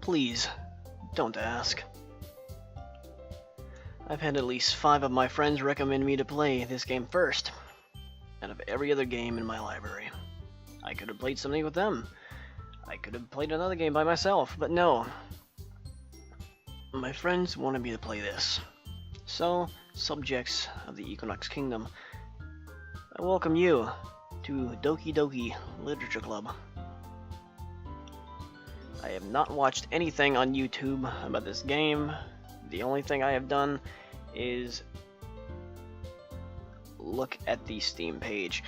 Please, don't ask. I've had at least 5 of my friends recommend me to play this game first, out of every other game in my library. I could have played something with them. I could have played another game by myself, but no. My friends wanted me to play this. So, subjects of the Equinox Kingdom, I welcome you to Doki Doki Literature Club. I have not watched anything on YouTube about this game. The only thing I have done is look at the Steam page.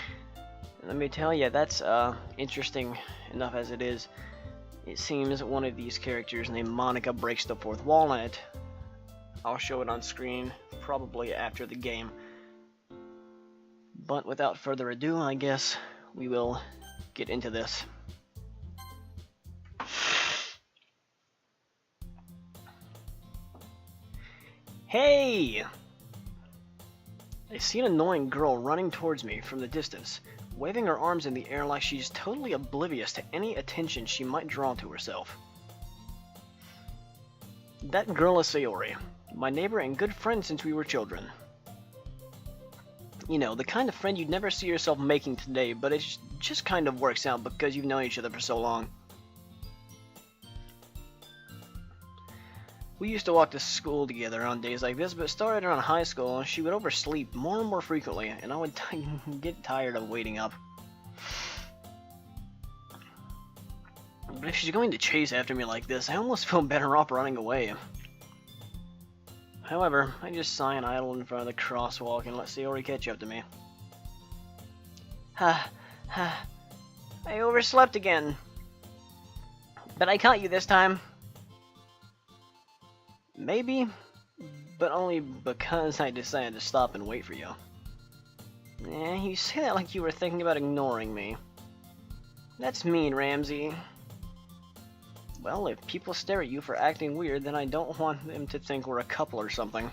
And let me tell you, that's interesting enough as it is. It seems one of these characters named Monica breaks the fourth wall in it. I'll show it on screen probably after the game. But without further ado, I guess we will get into this. Hey! I see an annoying girl running towards me from the distance, waving her arms in the air like she's totally oblivious to any attention she might draw to herself. That girl is Sayori, my neighbor and good friend since we were children. You know, the kind of friend you'd never see yourself making today, but it just kind of works out because you've known each other for so long. We used to walk to school together on days like this, but started around high school, she would oversleep more and more frequently, and I would get tired of waiting up. But if she's going to chase after me like this, I almost feel better off running away. However, I just sigh and idle in front of the crosswalk and let Sayori catch up to me. I overslept again. But I caught you this time. Maybe, but only because I decided to stop and wait for you. You say that like you were thinking about ignoring me. That's mean, Ramsey. Well, if people stare at you for acting weird, then I don't want them to think we're a couple or something.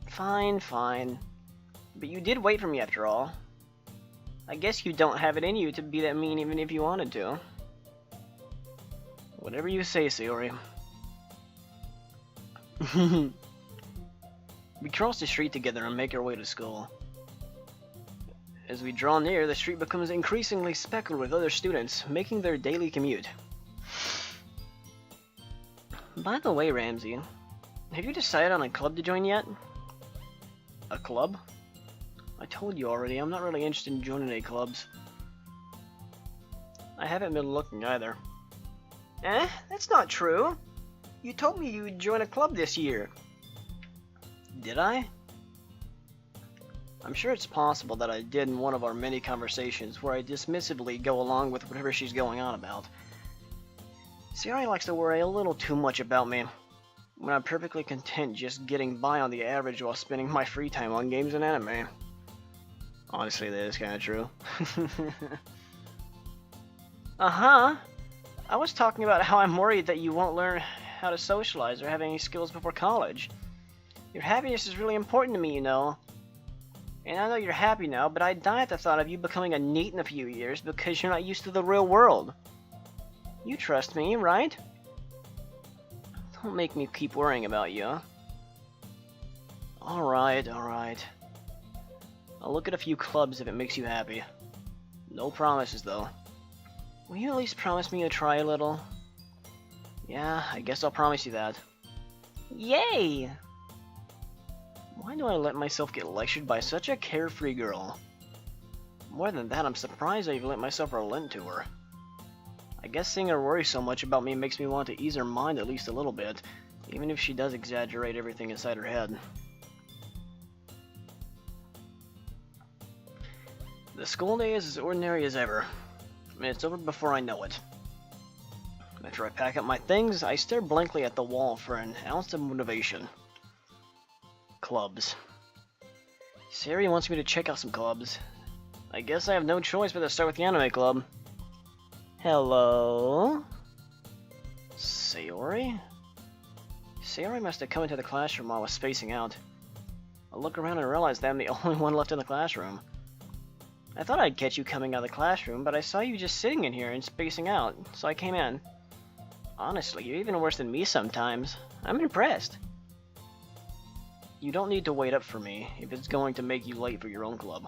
Fine, fine. But you did wait for me after all. I guess you don't have it in you to be that mean even if you wanted to. Whatever you say, Sayori. We cross the street together and make our way to school. As we draw near, the street becomes increasingly speckled with other students, making their daily commute. By the way, Ramsey, have you decided on a club to join yet? A club? I told you already, I'm not really interested in joining any clubs. I haven't been looking either. That's not true. You told me you would join a club this year. Did I? I'm sure it's possible that I did in one of our many conversations where I dismissively go along with whatever she's going on about. Sayori likes to worry a little too much about me, when I'm perfectly content just getting by on the average while spending my free time on games and anime. Honestly, that is kinda true. I was talking about how I'm worried that you won't learn how to socialize or have any skills before college. Your happiness is really important to me, you know. And I know you're happy now, but I'd die at the thought of you becoming a NEET in a few years because you're not used to the real world. You trust me, right? Don't make me keep worrying about you. Alright. I'll look at a few clubs if it makes you happy. No promises, though. Will you at least promise me to try a little? Yeah, I guess I'll promise you that. Yay! Why do I let myself get lectured by such a carefree girl? More than that, I'm surprised I even let myself relent to her. I guess seeing her worry so much about me makes me want to ease her mind at least a little bit, even if she does exaggerate everything inside her head. The school day is as ordinary as ever, and it's over before I know it. After I pack up my things, I stare blankly at the wall for an ounce of motivation. Clubs. Sayori wants me to check out some clubs. I guess I have no choice but to start with the anime club. Hello? Sayori? Sayori must have come into the classroom while I was spacing out. I look around and realize that I'm the only one left in the classroom. I thought I'd catch you coming out of the classroom, but I saw you just sitting in here and spacing out, so I came in. Honestly, you're even worse than me sometimes. I'm impressed. You don't need to wait up for me if it's going to make you late for your own club.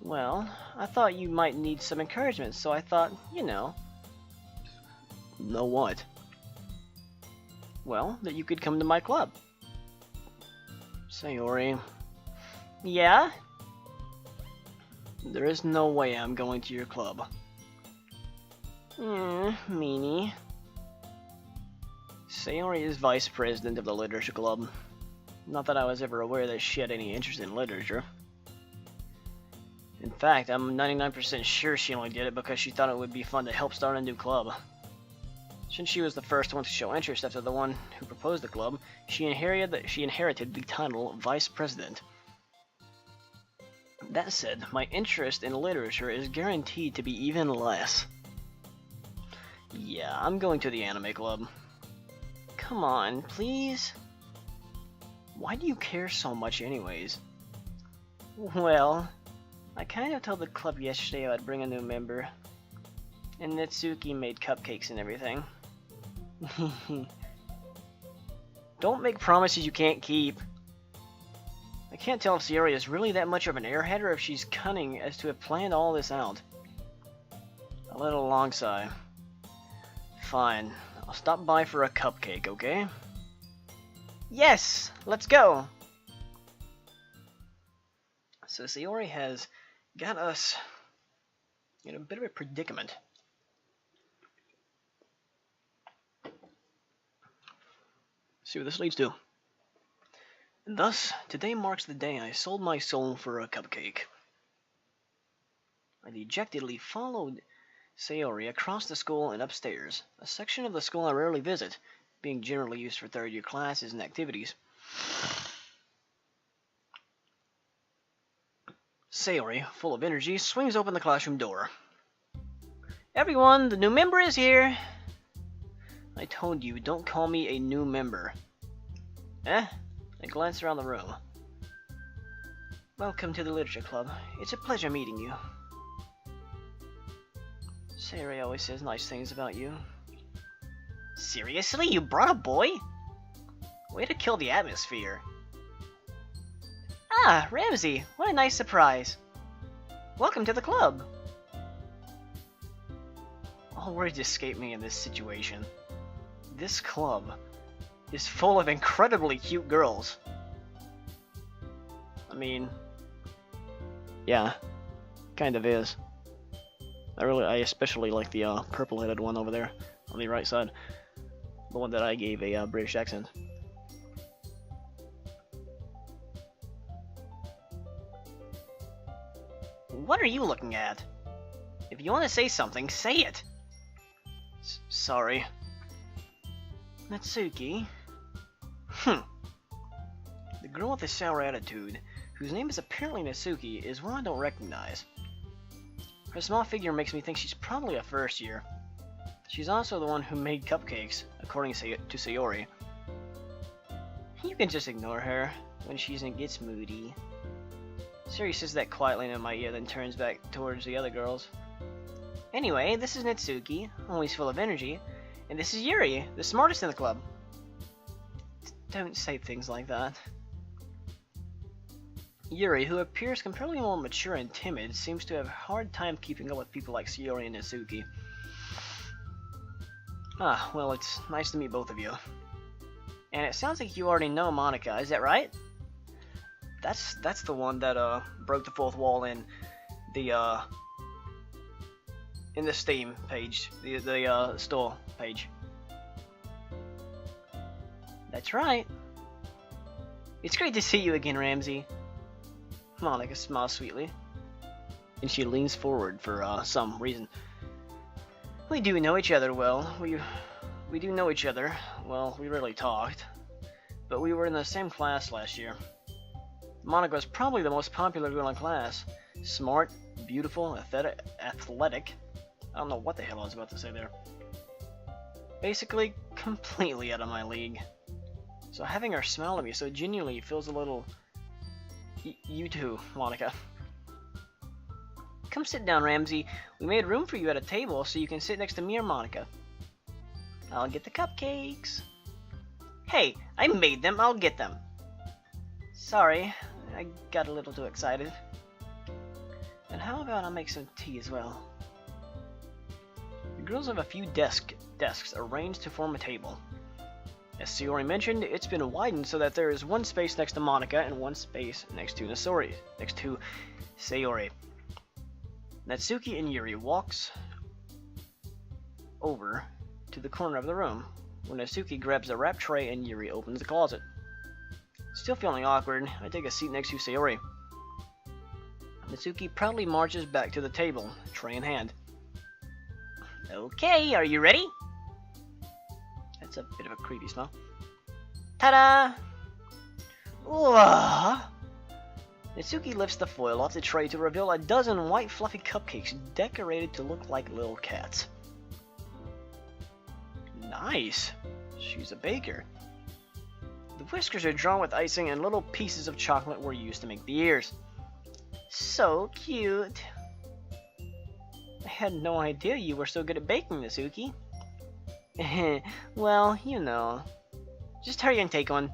Well, I thought you might need some encouragement, so I thought, you know. Know what? Well, that you could come to my club. Sayori. Yeah? There is no way I'm going to your club. Meanie. Sayori is vice president of the literature club. Not that I was ever aware that she had any interest in literature. In fact, I'm 99% sure she only did it because she thought it would be fun to help start a new club. Since she was the first one to show interest after the one who proposed the club, she inherited the title Vice President. That said, my interest in literature is guaranteed to be even less. Yeah, I'm going to the anime club. Come on, please? Why do you care so much anyways? Well, I kind of told the club yesterday I'd bring a new member. And Natsuki made cupcakes and everything. Don't make promises you can't keep. I can't tell if Sayori is really that much of an airhead or if she's cunning as to have planned all this out. A little long sigh. Fine, I'll stop by for a cupcake, okay? Yes, let's go! So Sayori has got us in a bit of a predicament. See what this leads to. And thus, today marks the day I sold my soul for a cupcake. I dejectedly followed Sayori across the school and upstairs, a section of the school I rarely visit, being generally used for third-year classes and activities. Sayori, full of energy, swings open the classroom door. Everyone, the new member is here! I told you, don't call me a new member. I glanced around the room. Welcome to the Literature Club. It's a pleasure meeting you. Sayori always says nice things about you. Seriously? You brought a boy? Way to kill the atmosphere. Ah, Ramsey, what a nice surprise. Welcome to the club. All words escape me in this situation. This club is full of incredibly cute girls. I mean, yeah, kind of is. I especially like the purple-headed one over there on the right side. The one that I gave a British accent. What are you looking at? If you want to say something, say it. Sorry. Natsuki? The girl with the sour attitude, whose name is apparently Natsuki, is one I don't recognize. Her small figure makes me think she's probably a first year. She's also the one who made cupcakes, according to Sayori. You can just ignore her when she gets moody. Sayori says that quietly in my ear, then turns back towards the other girls. Anyway, this is Natsuki, always full of energy, and this is Yuri, the smartest in the club. Don't say things like that. Yuri, who appears comparatively more mature and timid, seems to have a hard time keeping up with people like Sayori and Natsuki. Ah, well, it's nice to meet both of you. And it sounds like you already know Monica, is that right? That's the one that broke the fourth wall in the Steam page, the store page. That's right. It's great to see you again, Ramsey. Monica smiles sweetly, and she leans forward for some reason. We do know each other well. We do know each other. Well, we rarely talked, but we were in the same class last year. Monica was probably the most popular girl in class. Smart, beautiful, athletic. I don't know what the hell I was about to say there. Basically, completely out of my league. So having her smile at me so genuinely feels a little You too, Monica. Come sit down, Ramsey. We made room for you at a table so you can sit next to me or Monica. I'll get the cupcakes. Hey, I made them. I'll get them. Sorry, I got a little too excited. And how about I make some tea as well? The girls have a few desks arranged to form a table. As Sayori mentioned, it's been widened so that there is one space next to Monica and one space next to Sayori. Natsuki and Yuri walks over to the corner of the room, when Natsuki grabs a wrap tray and Yuri opens the closet. Still feeling awkward, I take a seat next to Sayori. Natsuki proudly marches back to the table, tray in hand. Okay, are you ready? That's a bit of a creepy smell. Ta-da! Ooh. Natsuki lifts the foil off the tray to reveal a dozen white fluffy cupcakes decorated to look like little cats. Nice! She's a baker. The whiskers are drawn with icing and little pieces of chocolate were used to make the ears. So cute! I had no idea you were so good at baking, Natsuki. Well, you know. Just hurry and take one.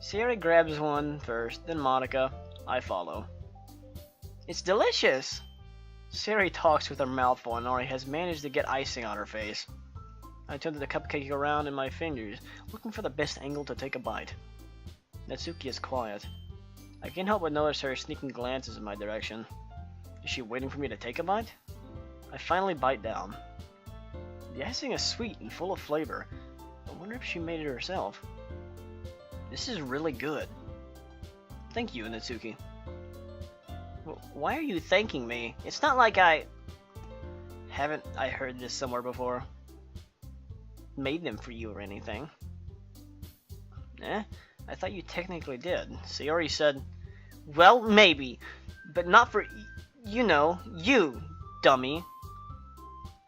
Sayori grabs one first, then Monica. I follow. It's delicious! Sayori talks with her mouth full and Ori has managed to get icing on her face. I turn the cupcake around in my fingers, looking for the best angle to take a bite. Natsuki is quiet. I can't help but notice her sneaking glances in my direction. Is she waiting for me to take a bite? I finally bite down. The icing is sweet and full of flavor. I wonder if she made it herself. This is really good. Thank you, Natsuki. Why are you thanking me? It's not like Haven't I heard this somewhere before? Made them for you or anything. I thought you technically did. Sayori said, well, maybe, but not for, you know, you, dummy.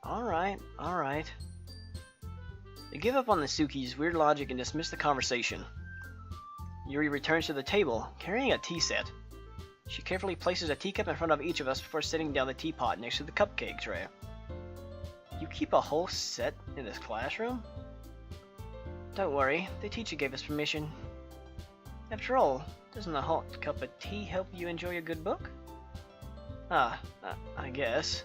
Alright. I give up on Natsuki's weird logic and dismiss the conversation. Yuri returns to the table, carrying a tea set. She carefully places a teacup in front of each of us before setting down the teapot next to the cupcake tray. You keep a whole set in this classroom? Don't worry, the teacher gave us permission. After all, doesn't a hot cup of tea help you enjoy a good book? I guess.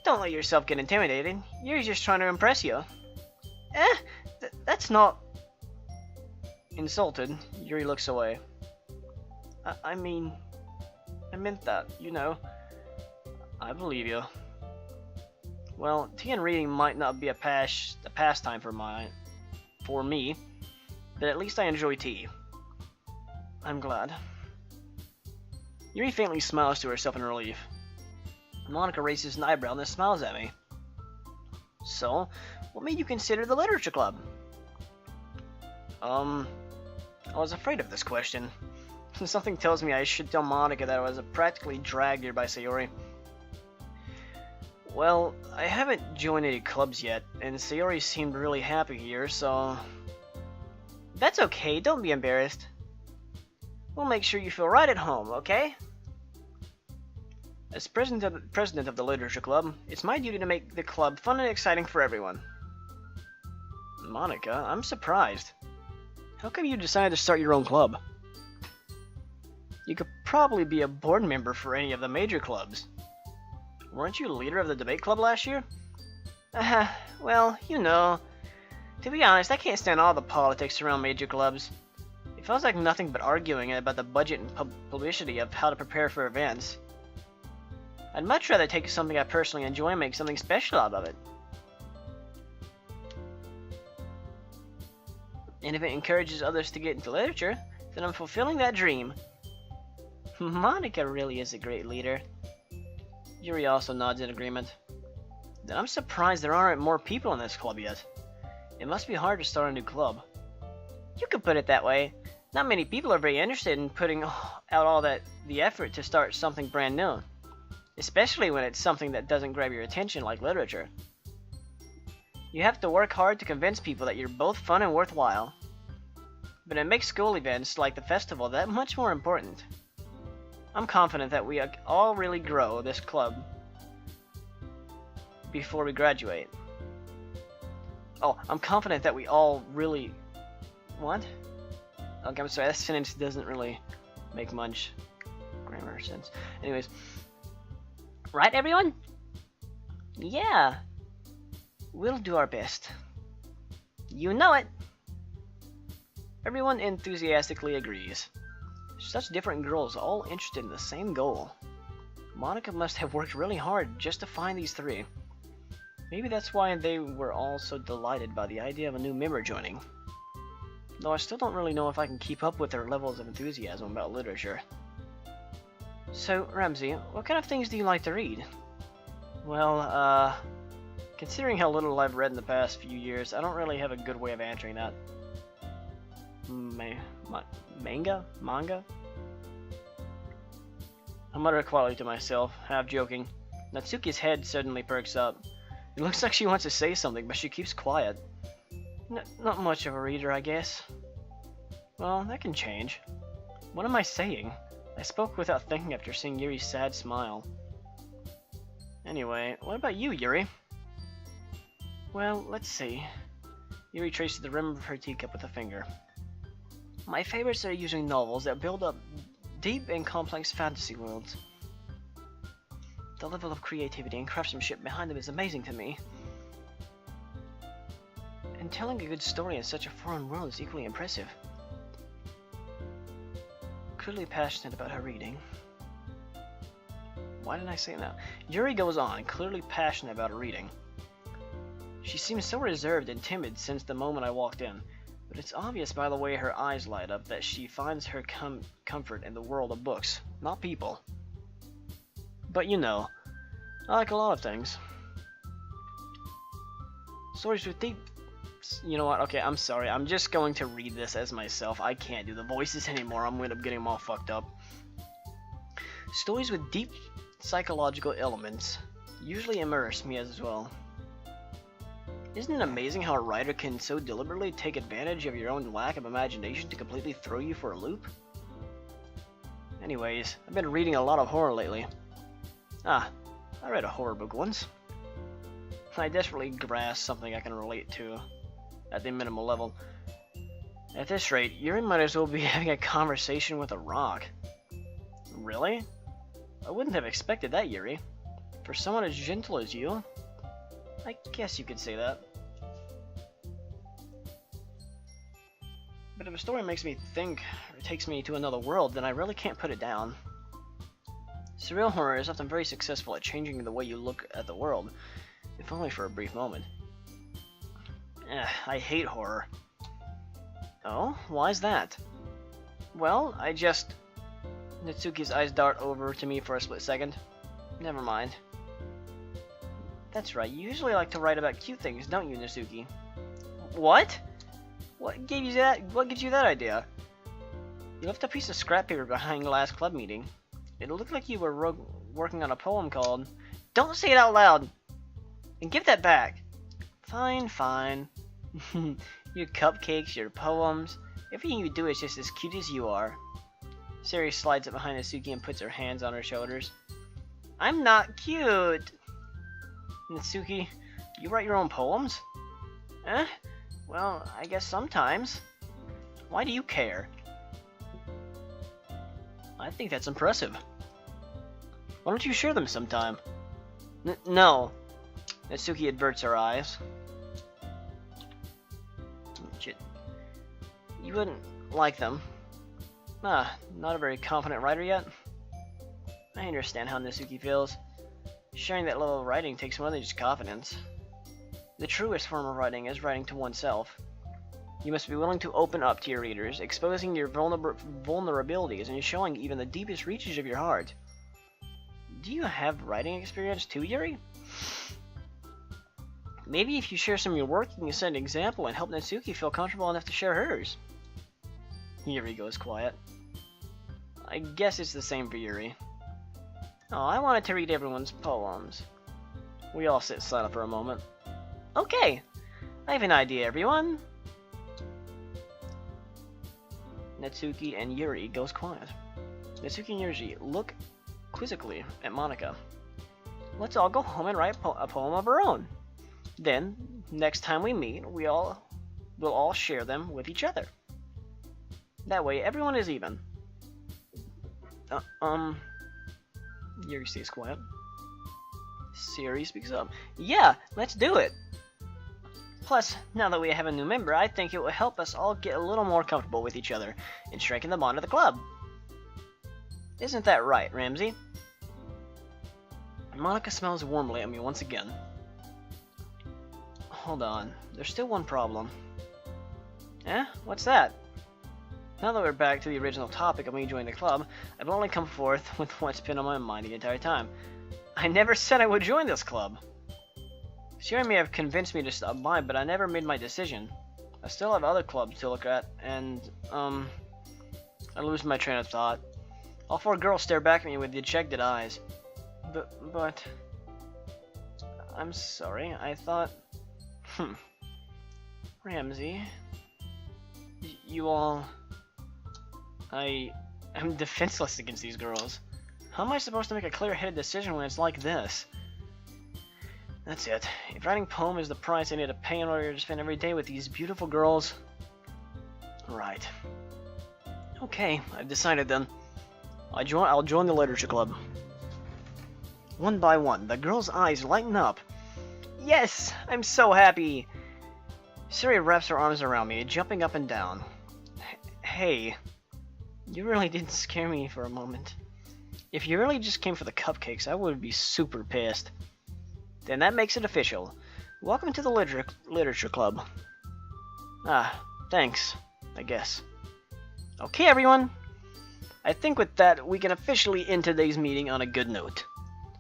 Don't let yourself get intimidated. Yuri's just trying to impress you. That's not... Insulted, Yuri looks away. I meant that, you know. I believe you. Well, tea and reading might not be a pastime for me, but at least I enjoy tea. I'm glad. Yuri faintly smiles to herself in relief. Monica raises an eyebrow and then smiles at me. So, what made you consider the literature club? I was afraid of this question. Something tells me I should tell Monica that I was practically dragged here by Sayori. Well, I haven't joined any clubs yet, and Sayori seemed really happy here, so... That's okay, don't be embarrassed. We'll make sure you feel right at home, okay? As president of the Literature Club, it's my duty to make the club fun and exciting for everyone. Monica, I'm surprised. How come you decided to start your own club? You could probably be a board member for any of the major clubs. Weren't you leader of the debate club last year? Well, you know. To be honest, I can't stand all the politics around major clubs. It feels like nothing but arguing about the budget and publicity of how to prepare for events. I'd much rather take something I personally enjoy and make something special out of it. And if it encourages others to get into literature, then I'm fulfilling that dream. Monica really is a great leader. Yuri also nods in agreement. Then I'm surprised there aren't more people in this club yet. It must be hard to start a new club. You could put it that way. Not many people are very interested in putting out all the effort to start something brand new. Especially when it's something that doesn't grab your attention like literature. You have to work hard to convince people that you're both fun and worthwhile. but it makes school events like the festival that much more important. I'm confident that we all really grow this club before we graduate. Oh, I'm confident that we all really... What? Okay, I'm sorry, that sentence doesn't really make much grammar sense. Anyways. Right, everyone? Yeah. We'll do our best. You know it. Everyone enthusiastically agrees. Such different girls, all interested in the same goal. Monica must have worked really hard just to find these three. Maybe that's why they were all so delighted by the idea of a new member joining. Though I still don't really know if I can keep up with their levels of enthusiasm about literature. So, Ramsey, what kind of things do you like to read? Well, considering how little I've read in the past few years, I don't really have a good way of answering that. Manga? I mutter quietly to myself, half joking. Natsuki's head suddenly perks up. It looks like she wants to say something, but she keeps quiet. Not much of a reader, I guess. Well, that can change. What am I saying? I spoke without thinking after seeing Yuri's sad smile. Anyway, what about you, Yuri? Well, let's see. Yuri traces the rim of her teacup with a finger. My favorites are usually novels that build up deep and complex fantasy worlds. The level of creativity and craftsmanship behind them is amazing to me. And telling a good story in such a foreign world is equally impressive. Clearly passionate about her reading. Why didn't I say that? Yuri goes on, clearly passionate about her reading. She seems so reserved and timid since the moment I walked in, but it's obvious by the way her eyes light up that she finds her comfort in the world of books, not people. But you know, I like a lot of things. Stories with deep... You know what? Okay, I'm sorry. I'm just going to read this as myself. I can't do the voices anymore. I'm going to end up getting them all fucked up. Stories with deep psychological elements usually immerse me as well. Isn't it amazing how a writer can so deliberately take advantage of your own lack of imagination to completely throw you for a loop? Anyways, I've been reading a lot of horror lately. I read a horror book once. I desperately grasp something I can relate to at the minimal level. At this rate, Yuri might as well be having a conversation with a rock. Really? I wouldn't have expected that, Yuri. For someone as gentle as you, I guess you could say that. But if a story makes me think, or takes me to another world, then I really can't put it down. Surreal horror is often very successful at changing the way you look at the world, if only for a brief moment. I hate horror. Oh? Why's that? Well, Natsuki's eyes dart over to me for a split second. Never mind. That's right, you usually like to write about cute things, don't you, Natsuki? What? What gives you that idea? You left a piece of scrap paper behind the last club meeting. It looked like you were working on a poem called... Don't say it out loud! And give that back! Fine, fine. Your cupcakes, your poems, everything you do is just as cute as you are. Sari slides up behind Natsuki and puts her hands on her shoulders. I'm not cute! Natsuki, you write your own poems? Eh? Well, I guess sometimes. Why do you care? I think that's impressive. Why don't you share them sometime? No. Natsuki averts her eyes. Shit. You wouldn't like them. Not a very confident writer yet? I understand how Natsuki feels. Sharing that level of writing takes more than just confidence. The truest form of writing is writing to oneself. You must be willing to open up to your readers, exposing your vulnerabilities and showing even the deepest reaches of your heart. Do you have writing experience too, Yuri? Maybe if you share some of your work, you can set an example and help Natsuki feel comfortable enough to share hers. Yuri goes quiet. I guess it's the same for Yuri. Oh, I wanted to read everyone's poems. We all sit silent for a moment. Okay, I have an idea, everyone. Natsuki and Yuri goes quiet. Natsuki and Yuri look quizzically at Monika. Let's all go home and write a poem of our own. Then, next time we meet, we'll all share them with each other. That way, everyone is even. Yuri stays quiet. Siri speaks up. Yeah, let's do it! Plus, now that we have a new member, I think it will help us all get a little more comfortable with each other and strengthen the bond of the club. Isn't that right, Ramsey? Monika smells warmly at me once again. Hold on, there's still one problem. Eh? What's that? Now that we're back to the original topic of me joining the club, I've only come forth with what's been on my mind the entire time. I never said I would join this club. Siri may have convinced me to stop by, but I never made my decision. I still have other clubs to look at, and, I lose my train of thought. All four girls stare back at me with dejected eyes. But... I'm sorry, I thought... Ramsey... You all... I'm defenseless against these girls. How am I supposed to make a clear-headed decision when it's like this? That's it. If writing poem is the price I need to pay in order to spend every day with these beautiful girls... Right. Okay, I've decided then. I'll join the literature club. One by one, the girls' eyes lighten up. Yes! I'm so happy! Siri wraps her arms around me, jumping up and down. Hey, you really did scare me for a moment. If you really just came for the cupcakes, I would be super pissed. Then that makes it official. Welcome to the literature club. Ah, thanks, I guess. Okay, everyone. I think with that, we can officially end today's meeting on a good note.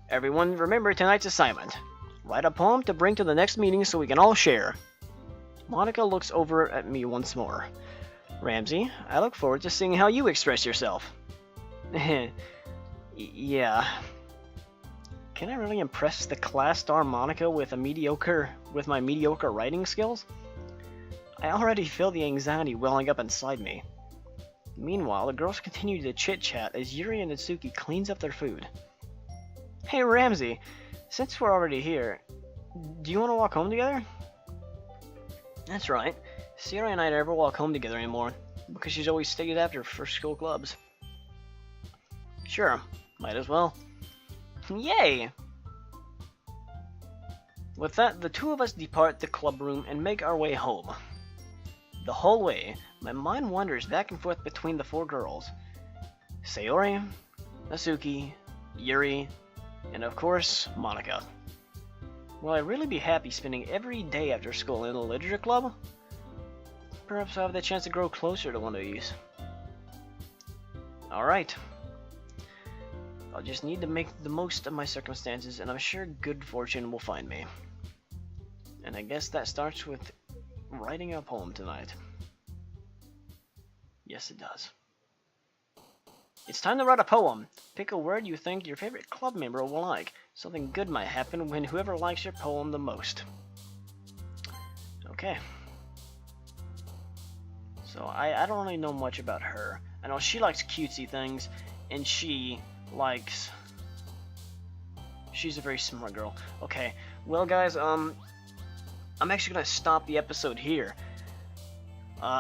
Everyone, remember tonight's assignment. Write a poem to bring to the next meeting so we can all share. Monika looks over at me once more. Ramsey, I look forward to seeing how you express yourself. Yeah. Can I really impress the class star Monika with my mediocre writing skills? I already feel the anxiety welling up inside me. Meanwhile, the girls continue to chit-chat as Yuri and Natsuki cleans up their food. Hey Ramsey, since we're already here, do you want to walk home together? That's right. Sierra and I never walk home together anymore, because she's always stayed after for school clubs. Sure, might as well. Yay! With that, the two of us depart the club room and make our way home. The whole way, my mind wanders back and forth between the four girls. Sayori, Natsuki, Yuri, and of course, Monika. Will I really be happy spending every day after school in the literature club? Perhaps I'll have the chance to grow closer to one of these. Alright. I'll just need to make the most of my circumstances, and I'm sure good fortune will find me. And I guess that starts with writing a poem tonight. Yes, it does. It's time to write a poem. Pick a word you think your favorite club member will like. Something good might happen when whoever likes your poem the most. Okay. So I don't really know much about her. I know she likes cutesy things, and she's a very smart girl. Okay, well guys, I'm actually gonna stop the episode here.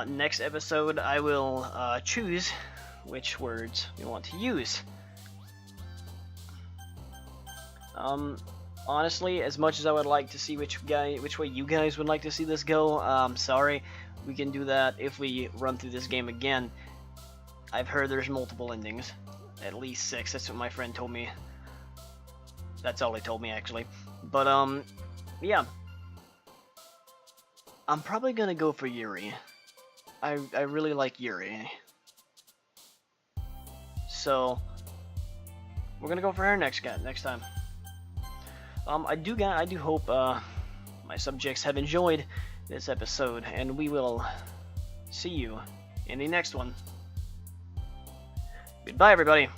Next episode I will choose which words we want to use. Honestly, as much as I would like to see which way you guys would like to see this go, sorry, we can do that if we run through this game again. I've heard there's multiple endings, at least 6. That's what my friend told me. That's all he told me actually. But yeah, I'm probably gonna go for Yuri. I really like Yuri. So we're gonna go for her next time. I do hope my subjects have enjoyed this episode, and we will see you in the next one. Goodbye, everybody.